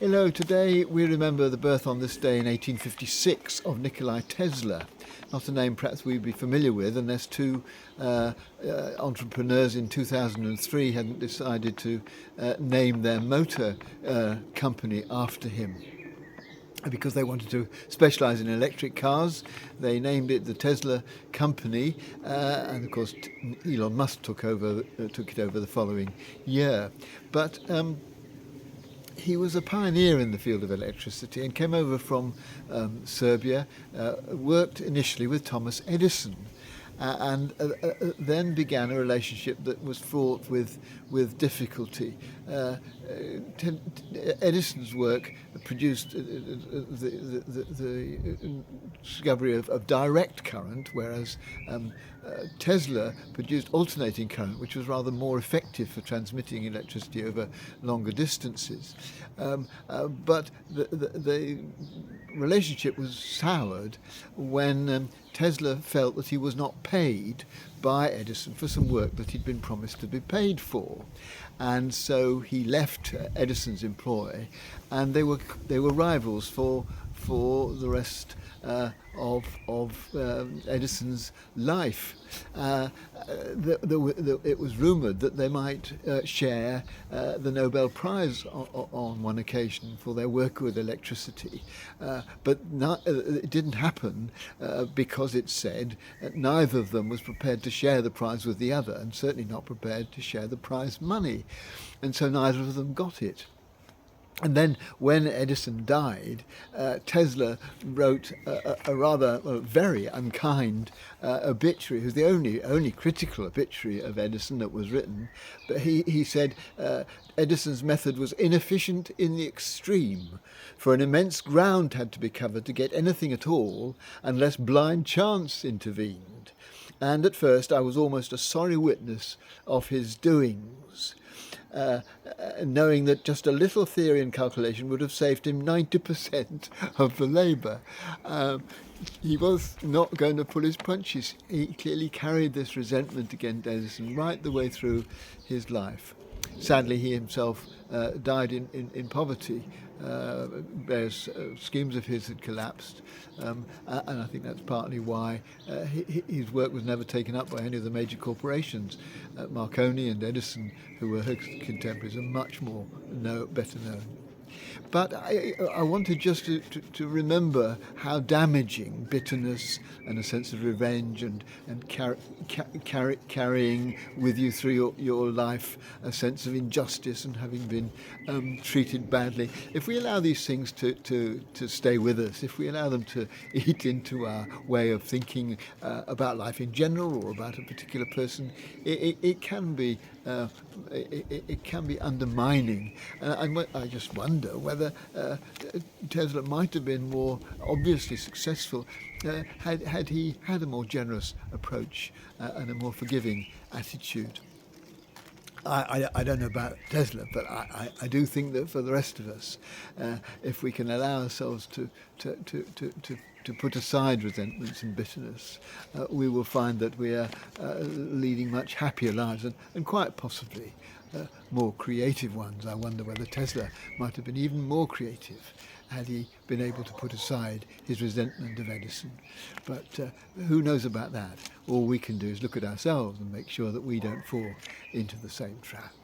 Hello, today we remember the birth on this day in 1856 of Nikola Tesla. Not a name perhaps we'd be familiar with unless two entrepreneurs in 2003 hadn't decided to name their motor company after him. Because they wanted to specialise in electric cars, they named it the Tesla Company, and of course Elon Musk took it over the following year. But he was a pioneer in the field of electricity and came over from Serbia, worked initially with Thomas Edison, and then began a relationship that was fraught with difficulty. Edison's work produced the discovery of direct current, whereas Tesla produced alternating current, which was rather more effective for transmitting electricity over longer distances. But the relationship was soured when Tesla felt that he was not paid by Edison for some work that he'd been promised to be paid for, and so he left Edison's employ, and they were rivals for the rest of Edison's life. It was rumoured that they might share the Nobel Prize on one occasion for their work with electricity, but it didn't happen because it said neither of them was prepared to share the prize with the other, and certainly not prepared to share the prize money, and so neither of them got it. And then when Edison died, Tesla wrote a rather very unkind obituary. It was the only critical obituary of Edison that was written. But he said Edison's method was inefficient in the extreme, for an immense ground had to be covered to get anything at all unless blind chance intervened. And at first I was almost a sorry witness of his doings. Knowing that just a little theory and calculation would have saved him 90% of the labour. He was not going to pull his punches. He clearly carried this resentment against Edison right the way through his life. Sadly, he himself died in poverty. Various schemes of his had collapsed, and I think that's partly why his work was never taken up by any of the major corporations. Marconi and Edison, who were his contemporaries, are much better known. But I wanted just to remember how damaging bitterness and a sense of revenge and carrying with you through your life a sense of injustice and having been treated badly. If we allow these things to stay with us, if we allow them to eat into our way of thinking about life in general or about a particular person, it can be undermining. And I just wonder whether Tesla might have been more obviously successful had he had a more generous approach and a more forgiving attitude. I don't know about Tesla, but I do think that for the rest of us, if we can allow ourselves to put aside resentments and bitterness, we will find that we are leading much happier lives and quite possibly more creative ones. I wonder whether Tesla might have been even more creative had he been able to put aside his resentment of Edison. But who knows about that? All we can do is look at ourselves and make sure that we don't fall into the same trap.